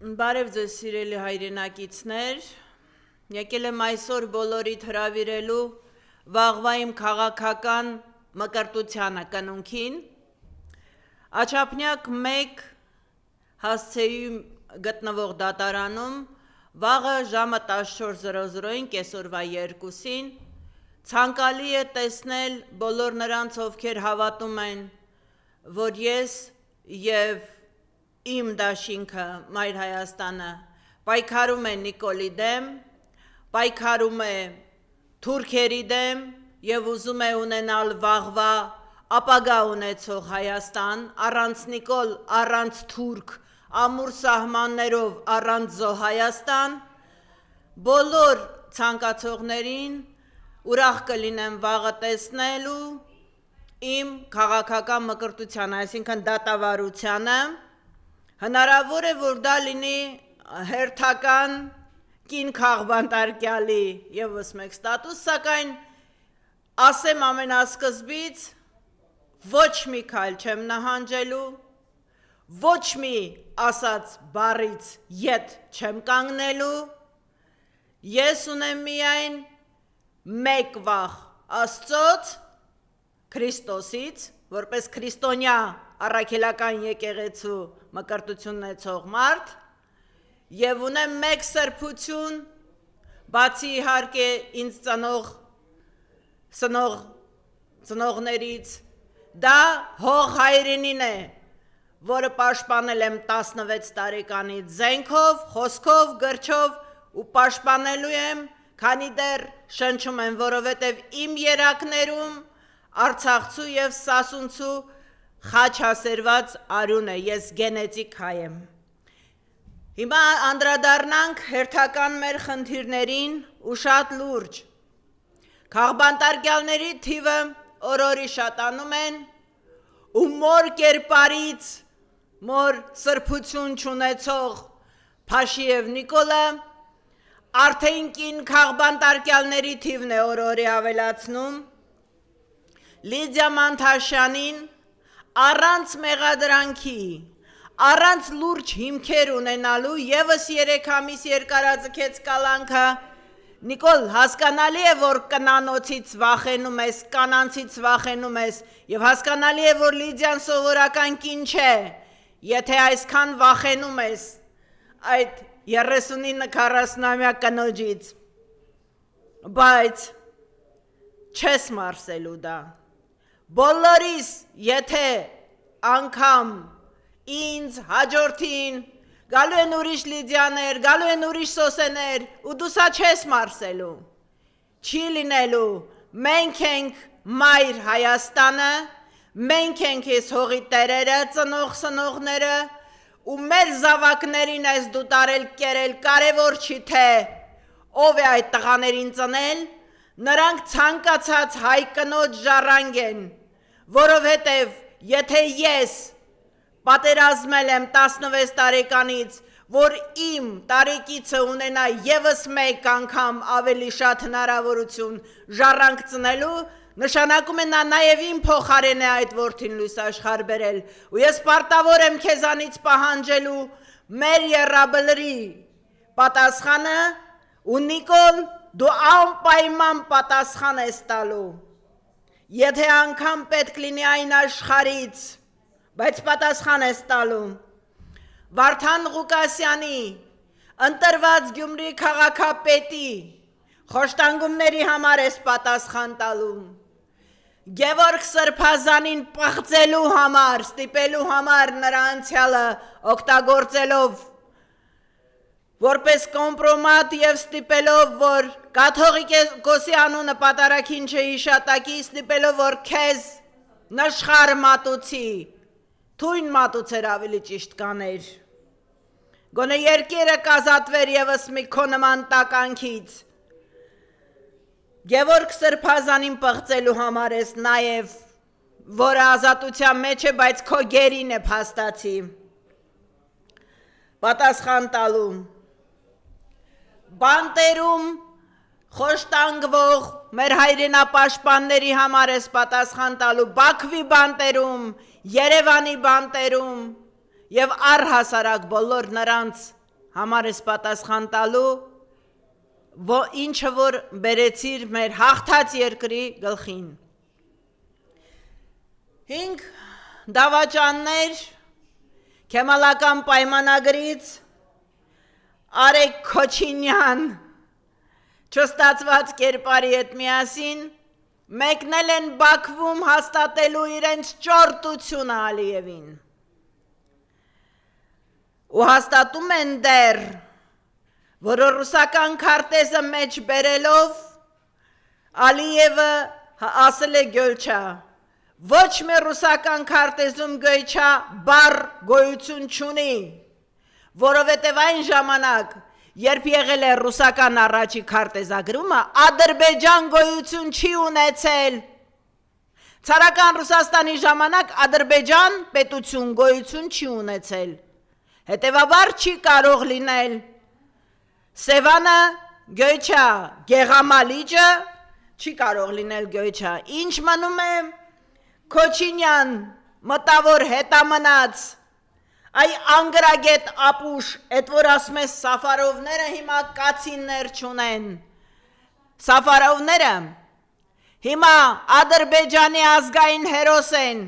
Բարև ձեզ սիրելի հայրենակիցներ, եկել եմ այսօր բոլորիդ հրավիրելու վաղվա իմ քաղաքական մկրտությանը կնունքին, Աչափնյակ 1 հասցեում գտնվող դատարանում վաղը ժամը 14:00-ին կեսօրվա 2-ին ցանկալի է տեսնել բոլոր նրանց, ովքեր հավատում են, որ ես և իմ դաշինքը Մայր Հայաստանը պայքարում է Նիկոլի դեմ, պայքարում է թուրքերի դեմ և ուզում է ունենալ վաղվա ապագա ունեցող Հայաստան, առանց Նիկոլ, առանց թուրք, ամուր սահմաններով, առանց զոհ Հայաստան, բոլոր ցանկացողներին ուրախ կլինեմ վաղը տեսնելու իմ քաղաքական մկրտությանը, այսինքն դատավարությանը, հնարավոր է, որ դա լինի հերթական կին քաղբանտարկյալի ևս մեկ ստատուս, սակայն ասեմ ամենասկզբից, ոչ մի քայլ չեմ նահանջելու, ոչ մի ասած բառից ետ չեմ կանգնելու, ես ունեմ միայն մեկ վախ Աստծոց, Քրիստոսից, որպես քրիստոնյա առաքելական եկեղեցու մկրտություն ունեցող մարդ, և ունեմ մեկ սրբություն, բացի իհարկե ինձ ծնողներից, դա հող հայրենին է, որը պաշտպանել եմ 16 տարեկանից զենքով, խոսքով, գրչով ու պաշտպանելու եմ, քանի դեռ շնչում եմ, որովհետև իմ երակներում արցախցու և սասունցու խաչ հասերված արյուն է, ես գենետիկ հայ եմ։ Հիմա անդրադառնանք հերթական մեր խնդիրներին ու շատ լուրջ։ Քաղբանտարկյալների թիվը օր-օրի շատանում են ու մոր կերպարից մոր սրբություն չունեցող Փաշիև Նիկոլը արդեն կին քաղբանտարկյալների թիվն է օր-օրի ավելացնում, Լիդիա Մանթաշյանին առանց մեղադրանքի, առանց լուրջ հիմքեր ունենալու ևս 3 ամիս երկարաձգեց կալանքը, Նիկոլ, հասկանալի է, որ կնանոցից վախենում ես, կանանցից վախենում ես, և հասկանալի է, որ Լիդիան սովորական կին չէ, եթե այսքան վախենում ես այդ 39-40-ամյա կնոջից, բայց չես մարսելու դա, բոլորիս, եթե անգամ ինձ, հաջորդին, գալու են ուրիշ Լիդիաներ, գալու են ուրիշ Սոսեներ, ու դու սա չես մարսելու, չի լինելու, մենք ենք Մայր Հայաստանը, մենք ենք ես հողի տերերը, ծնող սնողները, ու մեր զավակներին ես դու տարել կերել, կարևոր չի թե ով է այդ տղաներին ծնել, նրանք ցանկացած հայ կնոջ ժառանգ են, որովհետև եթե ես պատերազմել եմ 16 տարեկանից, որ իմ տարեկիցը ունենա ևս մեկ անգամ ավելի շատ հնարավորություն ժառանգ ծնելու, նշանակում է նա նաև իմ փոխարեն է այդ որդին լույս աշխարհ բերել, ու ես պարտավոր եմ քեզանից պահանջելու մեր եռաբլրի պատասխանը, ու Նիկոլ, դու անպայման պատասխան ես տալու, եթե անգամ պետք լինի այն աշխարից, բայց պատասխան ես տալու, Վարդան Ղուկասյանի, ընտրված Գյումրի քաղաքապետի, խոշտանգումների համար ես պատասխան տալու, Գևորգ Սրբազանին պղծելու համար, ստիպելու համար նրա անցյալը օգտագործելով, որպես կոմպրոմատ և ստիպելով, որ Կաթողիկոսի անունը պատարագին չհիշատակի, ստիպելով, որ քեզ նշխար մատուցի, թույն մատուցեր ավելի ճիշտ կաներ, գոնե երկիրը կազատվեր ևս մի քո նման տականքից, Գևորգ Սրբազանին պղծելու համար ես նաև, որը ազատության մեջ է, բայց քո գերին է փաստացի, պատասխան տալու, բանտերում խոշտանգվող մեր հայրենապաշտպանների համար ես պատասխան տալու, Բաքվի բանտերում, Երևանի բանտերում և առհասարակ բոլոր նրանց համար ես պատասխան տալու, ինչը որ բերեցիր մեր հաղթած երկրի գլխին։ 5 դավաճաններ Քեմալական պայմանագրից Արեգ Քոչինյան չստացված կերպարի հետ միասին մեկնել են Բաքվում հաստատելու իրենց ճորտությունը Ալիևին։ Ու հաստատում են դեռ, որ ռուսական քարտեզը մեջ բերելով Ալիևը ասել է գյոլչա, ոչ մի ռուսական քարտեզում գյոլչա բառ գոյություն չունի, որովհետև այն ժամանակ, երբ եղել է ռուսական առաջի քարտեզագրումը, Ադրբեջան գոյություն չի ունեցել։ Ցարական Ռուսաստանի ժամանակ Ադրբեջան պետություն գոյություն չի ունեցել։ Հետևաբար չի կարող լինել Սևանը գյոյչա, Գեղամալիճը չի կարող լինել գյոյչա։ Ինչ մնում է Քոչինյան մտավոր հետամնաց այ անգրագետ ապուշ, էդ որ ասում ես Սաֆարովները հիմա կացիններ չունեն։ Սաֆարովները հիմա Ադրբեջանի ազգային հերոս են։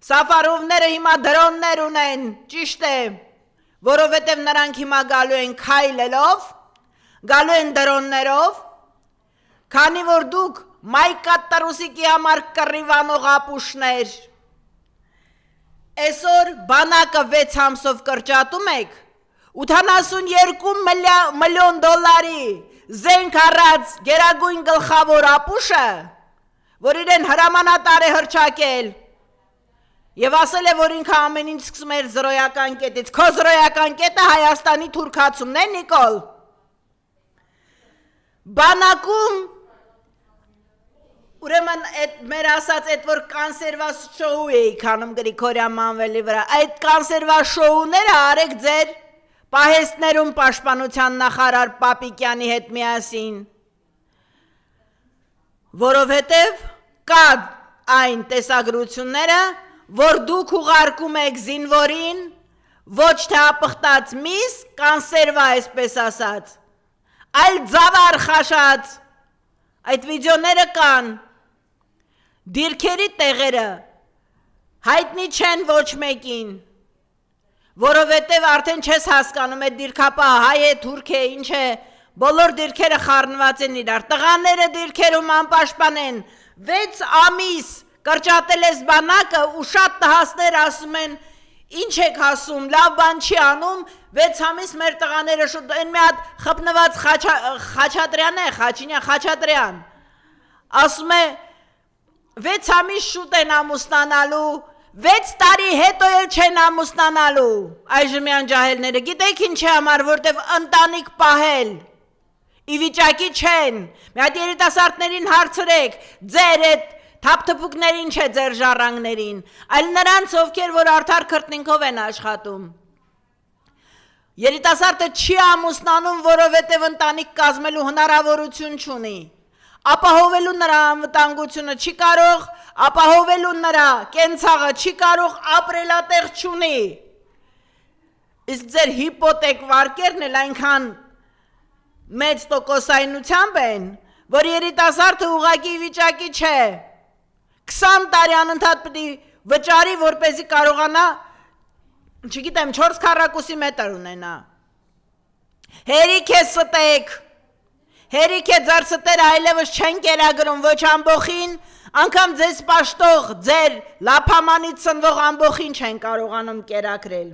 Սաֆարովները հիմա դրոններ ունեն, ճիշտ է, որովհետև նրանք հիմա գալու են քայլելով, գալու են դրոններով, քանի որ դուք Մայկա Տարուսիկի համար կռիվանող ապուշներ, այսօր բանակը 6 ամսով կրճատում եք, 82 միլիոն դոլարի զենք առած գերագույն գլխավոր ապուշը, որ իրեն հրամանատար է հռչակել, և ասել է, որ ինքը ամեն ինչ սկսում էր զրոյական կետից, քո զրոյական կետը Հայաստանի թուրքացումն է, Նիկոլ։ Բանակում, ուրեմն մեր ասած այդ որ կանսերվա շոու էի քանում Գրիգորյան Մանվելի վրա, այդ կանսերվա շոուները արեք ձեր պահեստներում պաշտպանության նախարար Պապիկյանի հետ միասին, որովհետև կա այն տեսագրությունները, որ դուք ուղարկում եք զինվորին, ոչ թե ապխտած միս, կանսերվա այսպես ասած, այլ ձավար խաշած, այդ վիդեոները կան, դիրքերի տեղերը հայտնի չեն ոչ մեկին, որովհետև արդեն չես հասկանում այդ դիրքապահը հայ է, թուրք է, ինչ է, բոլոր դիրքերը խառնված են իրար, տղաները դիրքերում անպաշտպան են, 6 ամիս կրճատել ես բանակը ու շատ տհասներ ասում են, ինչ եք ասում, լավ բան չի անում, 6 ամիս մեր տղաները շուտ, են մի հատ խպնված Խաչատրյան է, Խաչատրյան, ասում է, 6 ամիս շուտ են ամուսնանալու, 6 տարի հետո էլ չեն ամուսնանալու, այժմյան ջահելները, գիտեք ինչի համար, որտև ընտանիք պահել, ի վիճակի չեն, մի հատ երիտասարդներին հարցրեք, ձեր այդ թափթփուկներին չէ ձեր ժառանգներին, այլ նրանց ովքեր, որ արդար քրտնինքով են աշխատում։ Երիտասարդը չի ամուսնանում, որովհետև ընտանիք կազմելու հնարավորություն չունի, ապահովելու նրա անվտանգությունը չի կարող, ապահովելու նրա կենցաղը չի կարող, ապրելատեղ չունի։ Իսկ ձեր հիպոթեք վարկերն էլ այնքան մեծ տոկոսայնությամբ են, որ երիտասարդը ուղղակի վիճակի չէ, 20 տարի անընդհատ պետք է վճարի, որպեսզի կարողանա, չգիտեմ, 4 քառակուսի մետր ունենա։ Հերիք է ստեք, հերիք է ձեր ստերը այլևս չեն կերագրում ոչ ամբոխին, անգամ ձեզ պաշտող, ձեր լափամանից ծնվող ամբոխին չեն կարողանում կերակրել։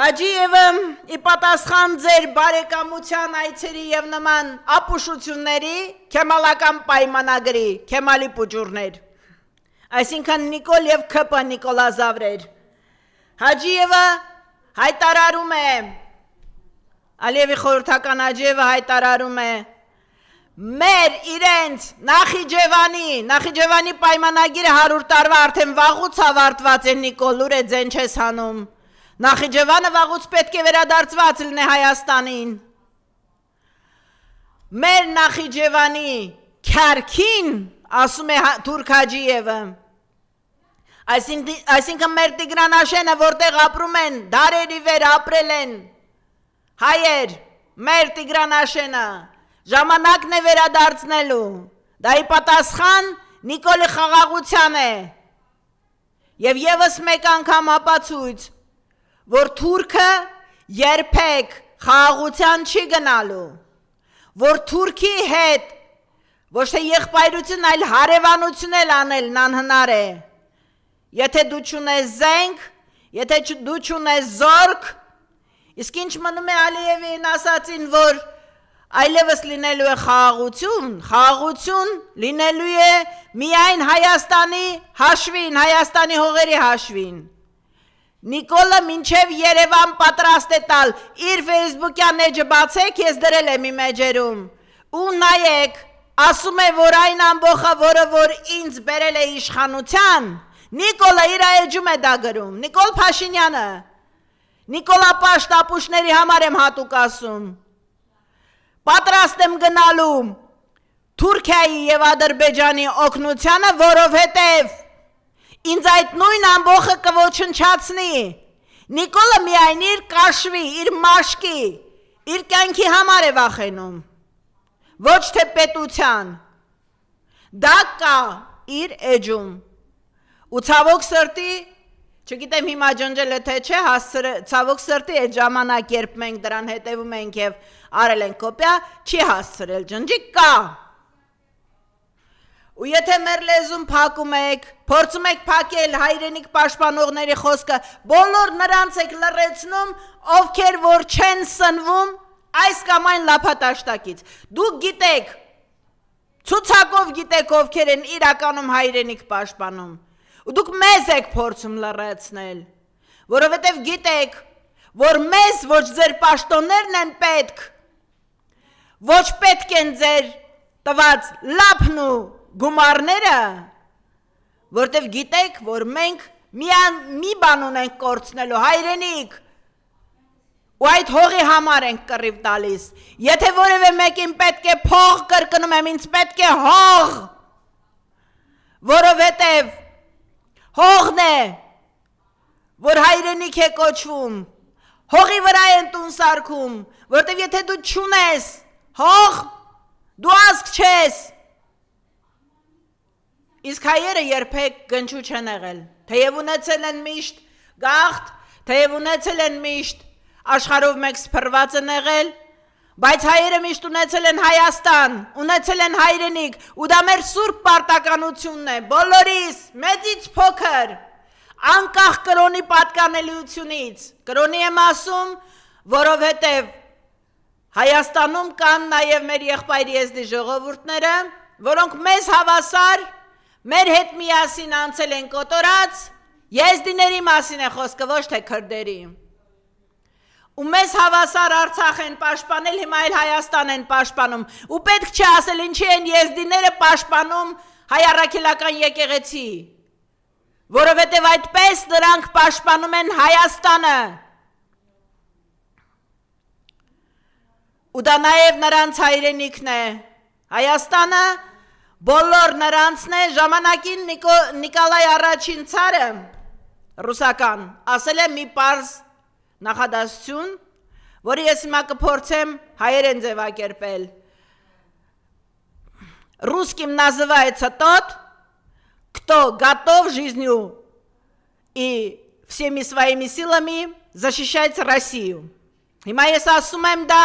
Հաջիևը ի պատասխան ձեր բարեկամության այցերի և նման ապուշությունների Քեմալական պայմանագրի, Քեմալի պուճուրներ, այսինքն Նիկոլ և Քպ Նիկոլազավրեր, Հաջիևը հայտարարում է, Ալիևի խորհրդական Հաջիևը հայտարարում է, մեր իրենց Նախիջևանի պայմանագիրը 100 տարվա արդեն վաղուց ավարտված է Նիկոլ, ուր է ձեն չես հանում, Նախիջևանը վաղուց պետք է վերադարձված լինի Հայաստանին, մեր Նախիջևանի քարքին, ասում է Թուրք Հաջիևը, Այսինքն մեր Տիգրանաշենը, որտեղ ապրում են, դարերի վեր ապրել են հայեր, մեր Տիգրանաշենը, ժամանակն է վերադարձնելու, դա ի պատասխան Նիկոլի խաղաղության է, և ևս մեկ անգամ ապացույց, որ թուրքը երբեք խաղաղության չի գնալու, որ թուրքի հետ ոչ թե եղբայրություն, այլ հարևանություն էլ անելն անհնար է, եթե դու չունես զենք, եթե դու չունես զորք, իսկ ինչ մնում է Ալիևին ասացին, որ այլևս լինելու է խաղաղություն լինելու է միայն Հայաստանի հաշվին, Հայաստանի հողերի հաշվին։ Նիկոլը մինչև Երևան պատրաստ է տալ, իր ֆեյսբուքյան էջը բացեք, ես դրել եմ իմ էջերում, ու նայեք, ասում է, որ այն ամբողը, որը որ ինձ բերել է իշխանության, Նիկոլը իր էջում է դա գրում, Նիկոլ Փաշինյանը, Նիկոլապաշտ ապուշների համար եմ հատուկ ասում, պատրաստ եմ գնալու Թուրքիայի և Ադրբեջանի օգնությանը, որովհետև ինձ այդ նույն ամբողը կոչնչացնի, Նիկոլը միայն իր կաշվի, իր մաշկի, իր կյանքի համար է վախենում, ոչ թե պետության, դա կա իր էջում, ու ցավոք սրտի, չգիտեմ հիմա ջնջել է թե չէ, ցավոք սրտի այդ ժամանակ, երբ մենք դրան հետևում ենք և արել ենք կոպիա, չի հասցրել ջնջի, կա, ու եթե մեր լեզուն փակում եք, փորձում եք փակել հայրենիք պաշտպանողների խոսքը, բոլոր նրանց եք լռեցնում, ովքեր որ չեն սնվում այս կամ այն լափատաշտակից, դուք գիտեք, ցուցակով գիտեք ովքեր են իրականում հայրենիք պաշտպանում, ու դուք մեզ եք փորձում լռեցնել, որովհետև գիտեք, որ մեզ ոչ ձեր պաշտոններն են պետք, ոչ պետք են ձեր տված լափն ու գումարները, որտև գիտեք, որ մենք մի բան ունենք կորցնելու հայրենիք, ու այդ հողի համար ենք կռիվ տալիս, եթե որևէ մեկին պետք է փող կրկնում եմ, ինձ պետք է հող, որովհետև հողն է, որ հայրենիք է կոչվում, հողի վրա են տուն սարքում, որտև եթե դու չունես հող, դու ազգ չես, իսկ հայերը երբեք գնչու չեն եղել, թեև ունեցել են միշտ գաղթ, թեև ունեցել են միշտ աշխարհով մեկ սփռված են եղել, բայց հայերը միշտ ունեցել են Հայաստան, ունեցել են հայրենիք, ու դա մեր սուրբ պարտականությունն է, բոլորիս, մեծից փոքր, անկախ կրոնի պատկանելիությունից, կրոնի եմ ասում, որովհետև Հայաստանում կան նաև մեր եղբայր եզդի ժողովուրդները, որոնք մեզ հավասար, մեր հետ միասին անցել են կոտորած, եզդիների մասին է խոսքը, ոչ թե քրդերի, ու մեզ հավասար Արցախ են պաշտպանել, հիմա էլ Հայաստան են պաշտպանում, ու պետք չէ ասել ինչի են եզդիները պաշտպանում հայ առաքելական եկեղեցի, որովհետև այդպես նրանք պաշտպանում են Հայաստանը, ու դա նաև նրանց հայրենիքն է, Հայաստանը բոլոր նրանցն է, ժամանակին Նիկոլայ առաջին ցարը, ռուսական, ասել է մի պարզ նախադասություն, որի ես հիմա կփորձեմ հայերեն ձևակերպել. Русским называется тот, кто готов жизнью и всеми своими силами защищать Россию. Հիմա ես ասում եմ դա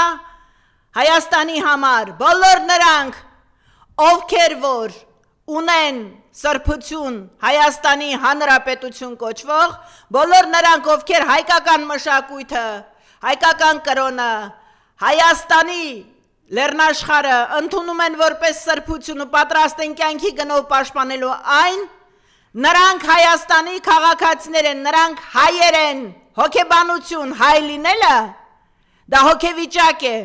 Հայաստանի համար, բոլոր նրանք, ովքեր որ ունեն սրբություն Հայաստանի Հանրապետություն կոչվող, բոլոր նրանք, ովքեր հայկական մշակույթը, հայկական կրոնը, Հայաստանի լեռնաշխարհը ընդունում են որպես սրբություն ու պատրաստ են կյանքի գնով պաշտպանելու այն, նրանք Հայաստանի քաղաքացիներ են, նրանք հայեր են, հոգեբանություն, հայ լինելը, դա հոգեվիճակ է,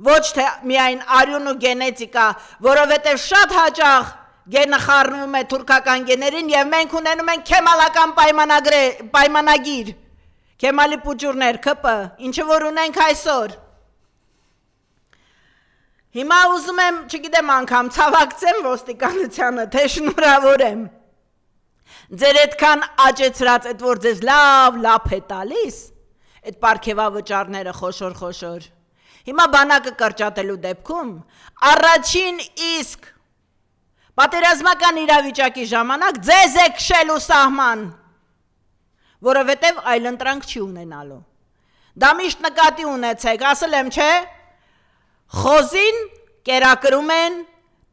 ոչ թե միայն արյուն ու գենետիկա, որովհետև շատ հաճախ գենը խառնվում է թուրքական գեներին և մենք ունենում ենք քեմալական պայմանագիր, քեմալի պուջուրներ, ԿՊ, ինչը որ ունենք այսօր։ Հիմա ուզում եմ, չգիտեմ անգամ, ցավակցեմ ոստիկանությանը, թե շնորհավոր եմ, Ձեր այդքան աճեցրած այդ որ ձեզ լավ լապ է տալիս, այդ պարգևավճարները խոշոր։ Հիմա բանակը կրճատելու դեպքում առաջին իսկ պատերազմական իրավիճակի ժամանակ ձեզ է քշելու սահման, որովհետև այլընտրանք չի ունենալու։ Դա միշտ նկատի ունեցեք, ասել եմ, չէ, խոզին կերակրում են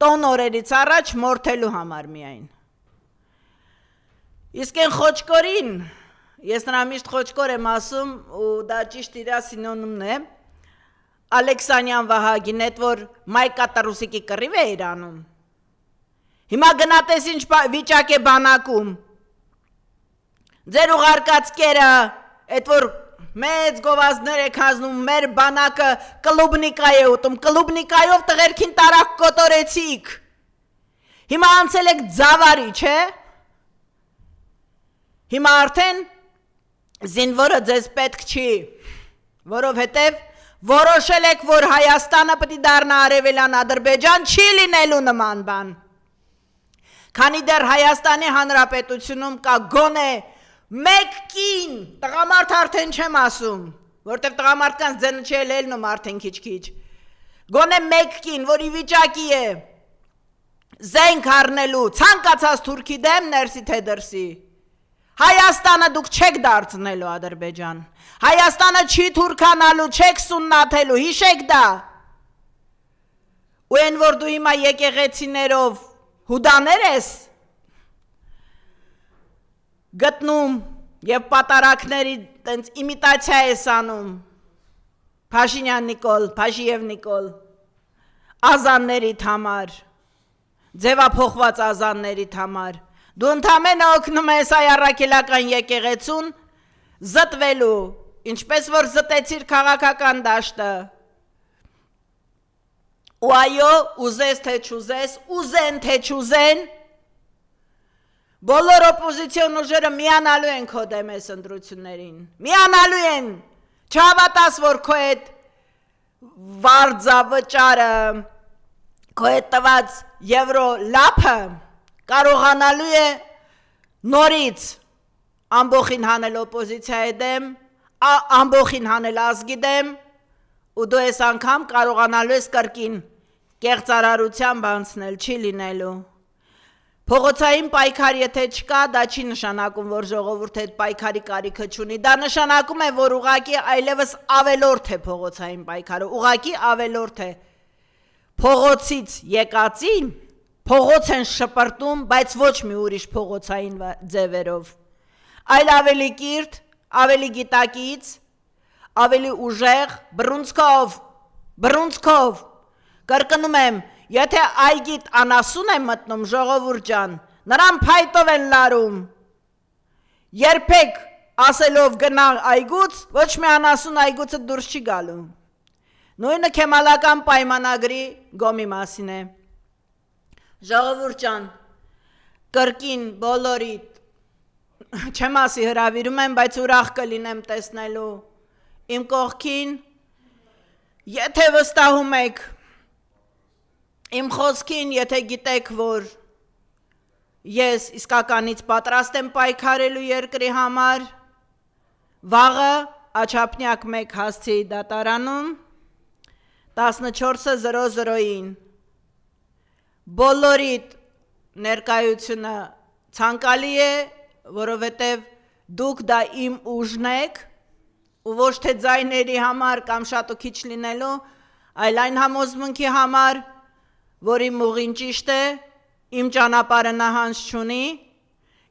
տոն օրերից առաջ մորթելու համար միայն։ Իսկ են խոչկորին, ես նրա միշտ խոչկոր եմ ասում, ու դա ճիշտ իրա սինոնիմն է, Ալեքսանյան Վահագին, այդ որ Մայկա Տարուսիկի կռիվ է իրանում։ Հիմա գնատես ինչ վիճակ է բանակում։ Ձեր ուղարկած կերը, այդ որ մեծ գովազդներ եք հանձնում, մեր բանակը կլուբնիկա է ուտում, կլուբնիկայով տղերքին տարակ կոտորեցիք։ Հիմա անցել եք ձավարի, չէ։ Հիմա արդեն զինվորը ձեզ պետք չի, որովհետև որոշել եք, որ Հայաստանը պետք է դառնա արևելյան Ադրբեջան, չի լինելու նման բան։ Քանի դեռ Հայաստանի Հանրապետությունում կա գոնե մեկ կին, տղամարդ արդեն չեմ ասում, որտեղ տղամարդկանց ձենը չի ելնում արդեն քիչ, գոնե մեկ կին, որ ի վիճակի է զենք առնելու ցանկացած թուրքի դեմ ներսի թե դրսի, Հայաստանը դուք չեք դարձնելու Ադրբեջան, Հայաստանը չի թուրքանալու, չեք սուննաթելու, հիշեք դա։ Ու են որ դու հիմա եկեղեցիներով հուդաներ ես գտնում և պատարակների տենց իմիտացիա ես անում, Փաշինյան Նիկոլ, Փաշիև Նիկոլ, ազաններիդ համար, ձևափոխված ազաններիդ համար, դու ընդամենը օգնում ես այ առաքելական եկեղեցուն զտվելու, ինչպես որ զտեցիր քաղաքական դաշտը, ու այո, ուզես թե չուզես, ուզեն թե չուզեն, բոլոր օպոզիցիոն ուժերը միանալու են քո դեմ այս ընտրություններին, միանալու են, չհավատաս, որ քո այդ վարձավճարը, քո այդ տված եվրո լափը կարողանալու է նորից ամբողին հանել օպոզիցիայի դեմ, ամբողին հանել ազգի դեմ, ու դու ես անգամ կարողանալու ես կրկին կեղծարարությամբ անցնել, չի լինելու։ Փողոցային պայքար եթե չկա, դա չի նշանակում, որ ժողովուրդը այդ պայքարի կարիքը չունի, դա նշանակում է, որ ուղղակի այլևս ավելորդ է փողոցային պայքարը, ուղղակի ավելորդ է։ Փողոցից եկածին փողոց են շպրտում, բայց ոչ մի ուրիշ փողոցային ձևերով, այլ ավելի կիրթ, ավելի գիտակից, ավելի ուժեղ, բռունցքով, կրկնում եմ, եթե այգիտ անասուն է մտնում ժողովուրդ ջան, նրան փայտով են լարում, երբեք ասելով գնա այգուց, ոչ մի անասուն այգուցը դուրս չի գալու, նույնը քեմալական պայմանագրի գոմի մասին է, ժողովուրդ ջան, կրկին բոլորիդ, չեմ ասի հրավիրում եմ, բայց ուրախ կլինեմ տեսնելու, իմ կողքին, եթե վստահում եք, իմ խոսքին, եթե գիտեք, որ ես իսկականից պատրաստ եմ պայքարելու երկրի համար, վաղը Աչափնյակ 1 հասցեի դատարանում 14:00-ին բոլորիդ ներկայությունը ցանկալի է, որովհետև դուք դա իմ ուժն եք, ու ոչ թե ձայների համար կամ շատ ու քիչ լինելու, այլ այն համոզմունքի համար, որ իմ ուղին ճիշտ է, իմ ճանապարհը նահանջ չունի,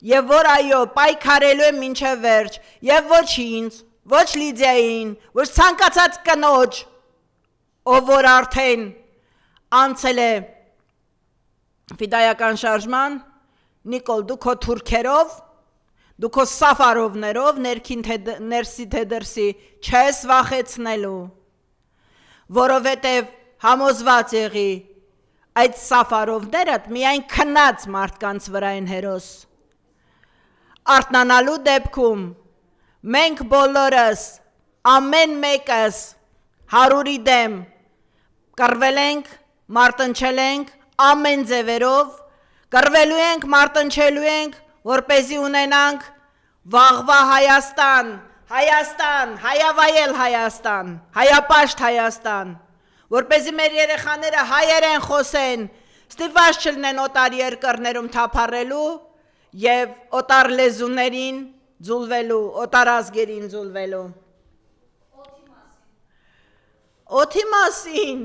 եւ որ այո, պայքարելու եմ մինչև վերջ, եւ ոչ ինձ, ոչ Լիդիային, ոչ ցանկացած կնոջ, ով որ արդեն անցել է ֆիդայական շարժման, Նիկոլ, դու քո թուրքերով, դու քո սաֆարովներով ներսի թե դրսի չես վախեցնելու, որովհետև համոզված եղի այդ սաֆարովներդ միայն քնած մարդկանց վրա են հերոս, արթնանալու դեպքում մենք բոլորս, ամեն մեկս 100-ի դեմ կռվել ենք, մարտնչել ենք, ամեն ձևերով, կռվելու ենք, մարտնչելու ենք որպեսզի ունենանք վաղվա Հայաստան, հայավայել Հայաստան, հայապաշտ Հայաստան, որպեսզի մեր երեխաները հայերեն խոսեն, ստիպված չլինեն օտար երկրներում թափառելու եւ օտար լեզուներին ձուլվելու, օտար ազգերին ձուլվելու։ Օդի մասին,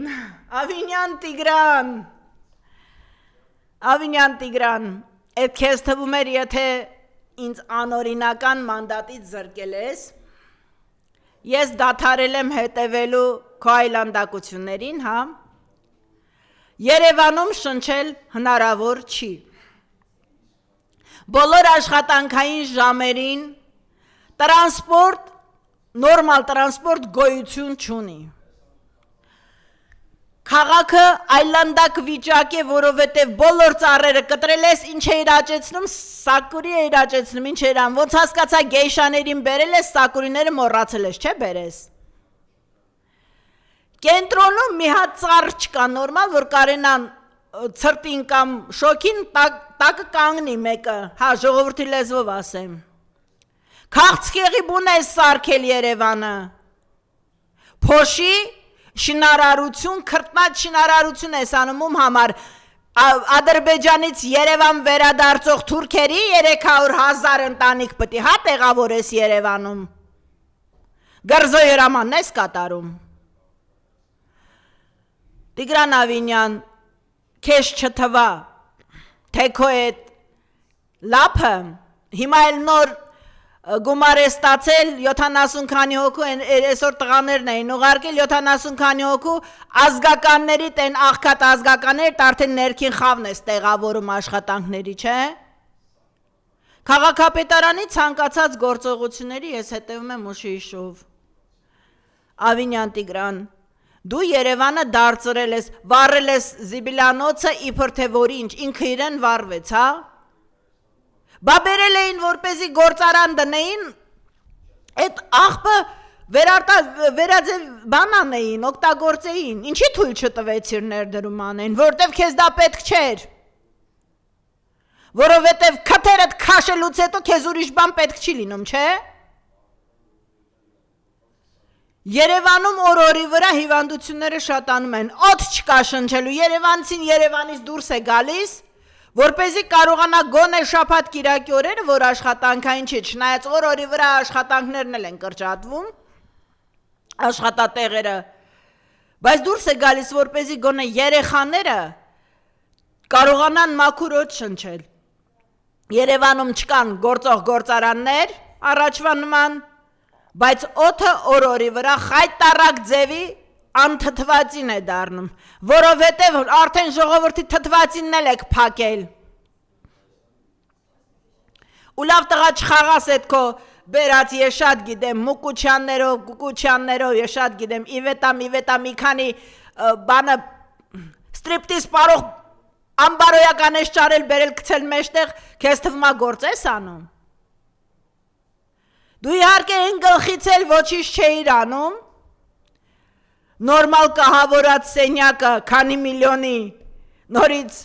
Ավինյան Տիգրան, այդ քեզ թվում էր, եթե ինձ անօրինական մանդատից զրկել ես, ես դադարել եմ հետևելու քո այլանդակություններին, հա, Երևանում շնչել հնարավոր չի, բոլոր աշխատանքային ժամերին նորմալ տրանսպորտ գոյություն չունի, Քաղաքը այլանդակ վիճակ է, որովհետև բոլոր ծառերը կտրել ես, ինչ է իրաճեցնում, սակուրի է իրաճեցնում, ինչ է իրան, ոնց հասկացա գեյշաներին բերել ես, սակուրիները մոռացել ես, չէ բերես։ Կենտրոնում մի հատ ծառ չկա նորմալ, որ կարենան ցրտին կամ շոքին տակը կանգնի մեկը, հա ժողովրդի լեզվով ասեմ։ Քաղցկեղի բուն է սարքել Երևանը, փոշի շինարարություն, քրտնած շինարարություն ես անում համար Ադրբեջանից Երևան վերադարձող թուրքերի 300,000 ընտանիք պտի հա տեղավորես Երևանում, գրզո երամանն ես կատարում։ Տիգրան Ավինյան, քեզ չթվա, թե քո այդ լափը, հիմա էլ նոր գումար է ստացել 70 քանի հոգու, այսօր տղաներն էին ուղարկել 70 քանի հոգու ազգականների տեն աղքատ ազգականներ արդեն ներքին խավն ես տեղավորում աշխատանքների, չէ։ Քաղաքապետարանի ցանկացած գործողությունների ես հետևում եմ ուշիշով։ Ավինյան Տիգրան, դու Երևանը դարձրել ես, վառել ես Զիբիլանոցը իբր թե որ ինչ, ինքը իրեն վառվեց, հա։ Բա բերել էին, որպեսի գործարան դնեին, այդ աղբը վերաձև բանան էին, օգտագործեին, ինչի թույլ չտվեցիր ներդրում անեն, որտև քեզ դա պետք չէր, որովհետև քթերդ քաշելուց հետո քեզ ուրիշ բան պետք չի լինում, չէ։ Երևանում օրորի վրա հիվանդությունները շատանում են, օդ չկա շնչելու, Երևանցին Երևանից դուրս է գալիս, որպեսզի կարողանա գոնե շաբաթ կիրակի օրերը, որ աշխատանքային չի, չնայած օրորի վրա աշխատանքներն էլ են կրճատվում, աշխատատեղերը, բայց դուրս է գալիս, որպեսզի գոնե երեխաները կարողանան մաքուր օդ շնչել։ Երևանում չկան գործող գործարաններ, առաջվա նման, բայց օդը օրորի վրա խայտարակ ձևի անթթվածին է դառնում, որովհետև արդեն ժողովրդի թթվածինն էլ եք փակել։ Ու լավ տղա չխաղաս էդ քո բերած ես շատ գիտեմ Մուկուչյաններով, Գուկուչյաններով ես շատ գիտեմ Իվետա մի քանի բանը ստրիպտիզ պարող ամբարոյական ես ճարել բերել գցել մեջտեղ քեզ թվում է գործ ես անում։ Դու իհարկե այն գլխից էլ ոչինչ չէիր անում նորմալ կահավորած սենյակը քանի միլիոնի նորից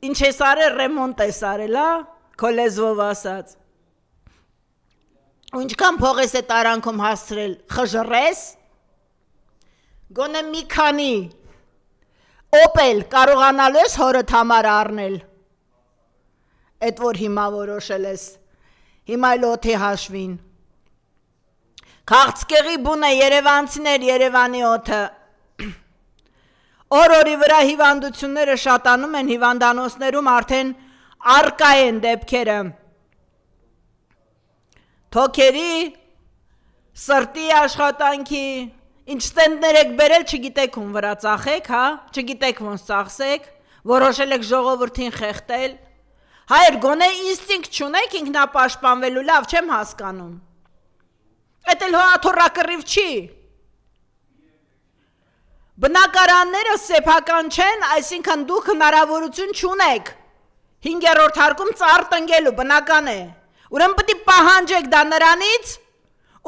ինչ ես արել ռեմոնտ ես արել, հա, քո լեզվով ասած։ Ու ինչքան փող ես այդ արանքում հասցրել, խժռես, գոնե մի քանի օպել կարողանալու ես հորդ համար առնել, այդ որ հիմա որոշել ես, հիմա էլ օդի հաշվին։ Քաղցկեղի բուն է երևանցիներ Երևանի օդը, օրորի վրա հիվանդությունները շատանում են, հիվանդանոցներում արդեն արկա են դեպքերը, թոքերի, սրտի աշխատանքի, ինչ ստենդներ եք բերել, չգիտեք ում վրա ծախեք, հա, չգիտեք ոնց ծախսեք, որոշել եք ժողովրդին խեղտել, հայր գոնե ինստինկտ չունեք ինքնապաշտպանվելու, լավ չեմ հասկանում, այդ էլ հոաթորակռիվ չի, բնակարանները սեփական չեն, այսինքն դուք հնարավորություն չունեք 5-րդ հարկում ծառ տնկելու բնական է, ուրեմն պետք է պահանջեք դա նրանից,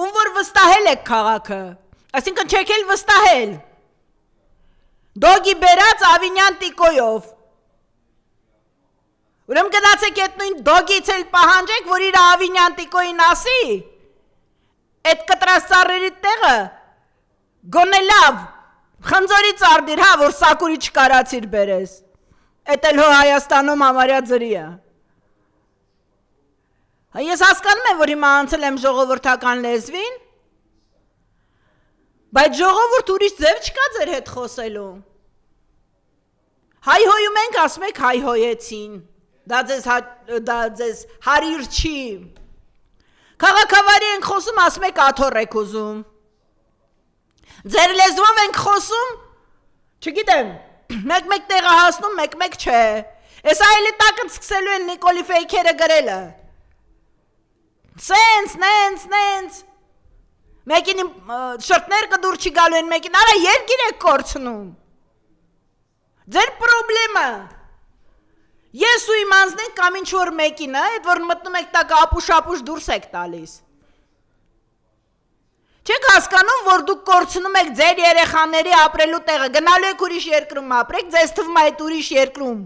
ում որ վստահել եք քաղաքը, այսինքն չեք էլ վստահել, դոգի բերած Ավինյան Տիկոյով, Ուրեմն գնացեք այդ նույն դոգից էլ պահանջեք, որ իր ավինյան տիկոին ասի, այդ կտրած ծառերի տեղը գոնե լավ, խնձորի ծարդիր, հա, որ սակուրի չկարացիր բերես, այդ էլ հո Հայաստանում համարյա ձրի է։ Ես հասկանում եմ, որ հիմա անցել եմ ժողովրդական լեզվին, բայց ժողովուրդ ուրիշ ձև չկա ձեր հետ խոսելու։ Հայհոյում ենք, ասում եք հայհոյեցին, դա ձեզ հարիր չի։ Քաղաքավարի ենք խոսում, ասում եք աթոռ եք ուզում։ Ձեր լեզվով ենք խոսում, չգիտեմ, մեկ-մեկ տեղը հասնում, մեկ-մեկ չէ։ Ես այլի տակը սկսելու են Նիկոլի ֆեյքերը գրելը։ Սենց, նենց, մեկին շրտներ կդուր չի գալու են, մեկին արա երկիր եք կորցնում։ Ձեր պրոբլեմը, ես ու իմ անձնենք կամ ինչ-որ մեկինը, այդ որ մտնում եք տակ ապուշ դուրս եք տալիս։ Չեք հասկանում, որ դուք կորցնում եք ձեր երեխաների ապրելու տեղը, գնալու եք ուրիշ երկրում ապրեք, ձեզ թվում այդ ուրիշ երկրում։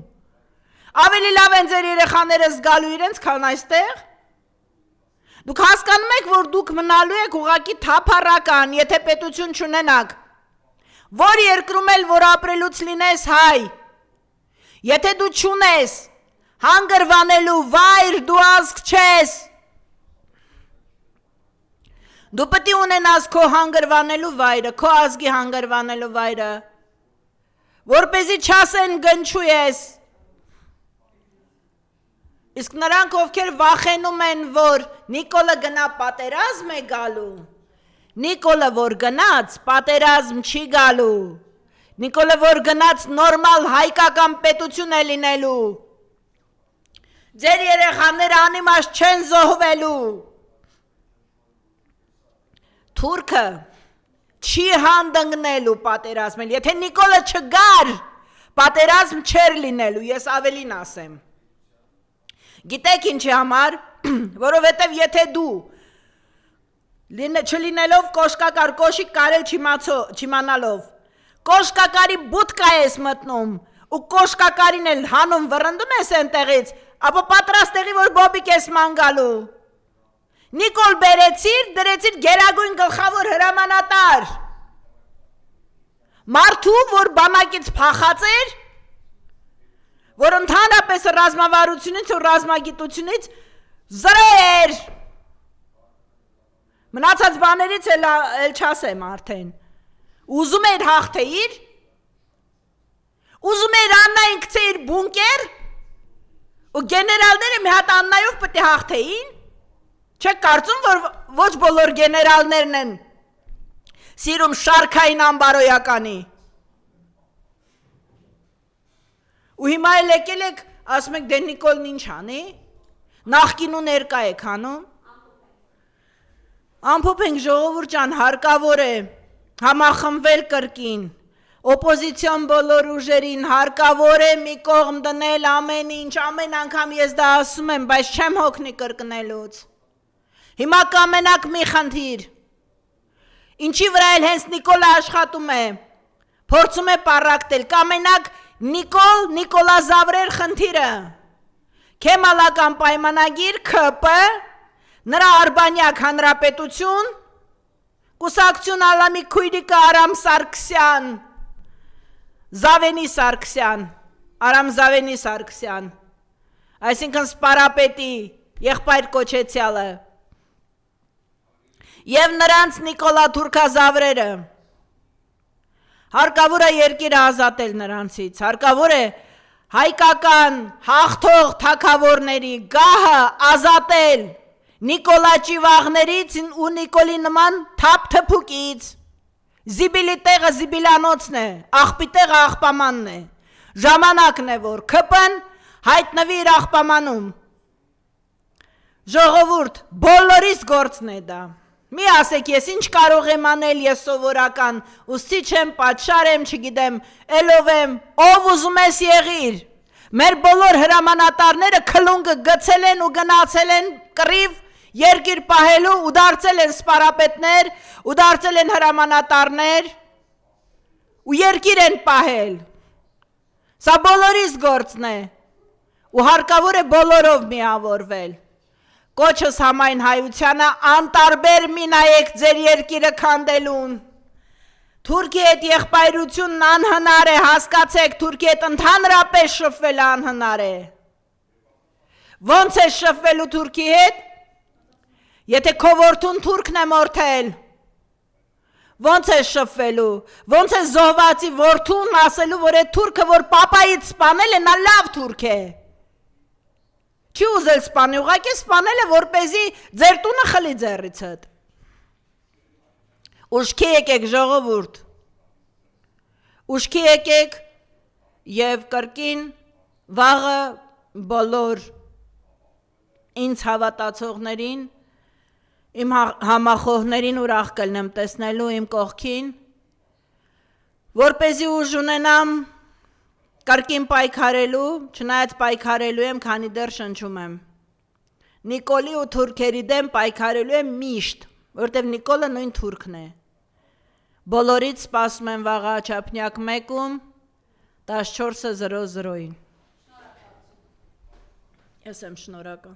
Ավելի լավ են ձեր երեխաները զգալու իրենց, քան այստեղ։ Դուք հասկանում եք, որ դուք մնալու եք ուղղակի թափառական, եթե պետություն չունենաք, որ երկրում էլ, որ ապրելուց լինես հայ, եթե դու չունես հանգրվանելու վայր, դու ազգ չես, դու պետք է ունենաս քո հանգրվանելու վայրը, քո ազգի հանգրվանելու վայրը, որպեսզի չասեն գնչու ես, իսկ նրանք, ովքեր վախենում են, որ Նիկոլը գնա պատերազմ է գալու, Նիկոլը որ գնաց, պատերազմ չի գալու, Նիկոլը որ գնաց նորմալ հայկական պետություն է լինելու, ձեր երեխաները անիմաստ չեն զոհվելու, թուրքը չի հանդգնելու պատերազմել, եթե Նիկոլը չգար, պատերազմ չեր լինելու, ես ավելին ասեմ, գիտեք ինչի համար, որովհետև եթե դու չլինելով կոշկակար, կոշիկ կարել չիմանալով, կոշկակարի բուտկա ես մտնում ու կոշկակարին էլ հանում վռնդում ես ենտեղից, ապա պատրաստ տեղի, որ բոբիկ ես մանգալու։ Նիկոլ բերեցիր, դրեցիր գերագույն գլխավոր հրամանատար, մարդու, որ բանակից փախած էր, որ ընդհանրապես ռազմավարությունից ու ռազմագիտությունից զրեր, մնացած բաներից էլ չասեմ արդեն, ուզում էր հաղթեիր, ուզում էր Աննային գցեիր բունկեր, ու գեներալները մի հատ Աննայով պետք է հաղթեին, չեք կարծում, որ ոչ բոլոր գեներալներն են սիրում շարքային անբարոյականի, ու հիմա էլ եկել եք, ասում եք դե Նիկոլն ինչ անի, նախկին ու ներկա եք անում, ամփոփ ենք ժողովուրդ ջան, հարկավոր է համախմբվել կրկին, օպոզիցիոն բոլոր ուժերին հարկավոր է մի կողմ դնել ամեն ինչ, ամեն անգամ ես դա ասում եմ, բայց չեմ հոգնի կրկնելուց, հիմա կամենակ մի խնդիր, ինչի վրա էլ հենց Նիկոլը աշխատում է, փորձում է պառակտել, կամենակ Նիկոլազավրեր խնդիրը, Քեմալական պայմանագիր ՔՊ, նրա Արբանյակ հանրապետություն, կուսակցություն Ալամի քույրիկը Արամ Սարգսյան, Զավենի Սարգսյան, Արամ Զավենի Սարգսյան, այսինքն սպարապետի եղբայր կոչեցյալը, և նրանց Նիկոլա թուրքազավրերը, հարկավոր է երկիրը ազատել նրանցից, հարկավոր է հայկական հաղթող թագավորների գահը ազատել Նիկոլա ճիվաղներից ու Նիկոլի նման թափթփուկից, զիբիլի տեղը զիբիլանոցն է, աղբի տեղը աղբամանն է, ժամանակն է, որ ՔՊ-ն հայտնվի իր աղբամանում, ժողովուրդ, բոլորիս գործն է դա, մի ասեք ես ինչ կարող եմ անել, ես սովորական, ուսցիչ եմ, պատշար եմ, չգիտեմ, էլով եմ, ով ուզում ես եղիր, մեր բոլոր հրամանատարները քլունգը գցել են ու գնացել են կռիվ երկիր պահելու ու դարձել են սպարապետներ ու դարձել են հրամանատարներ ու երկիր են պահել, սա բոլորիս գործն է ու հարկավոր է բոլորով միավորվել։ Կոչս համայն հայությանը անտարբեր մի նայեք ձեր երկիրը քանդելուն։ Թուրքի հետ եղբայրությունն անհնար է, հասկացեք, Թուրքի հետ ընդհանրապես շփվելը անհնար է։ Ոնց է շփվելու Թուրքի հետ, եթե քո որդուն թուրքն է մորթել։ Ոնց է շփվելու, ոնց է զոհվածի որդուն ասելու, որ այդ թուրքը, որ պապայից սպանել է, նա լավ թուրք է։ Չի ուզել սպանել, ուղղակի սպանել է, որպեսզի ձեր տունը խլի ձեռիցդ։ Ուշքի եկեք ժողովուրդ, ուշքի եկեք և կրկին վաղը բոլոր ինձ հավատացողներին, իմ համախոհներին ուրախ կլնեմ տեսնելու իմ կողքին, որպեսզի ուժ ունենամ կրկին պայքարելու, չնայած պայքարելու եմ, քանի դեռ շնչում եմ։ Նիկոլի ու թուրքերի դեմ պայքարելու եմ միշտ, որտև Նիկոլը նույն թուրքն է։ Բոլորից սպասում եմ վաղը Չափնյակ 1-ում 14:00-ին։ Ես եմ շնորհակալ։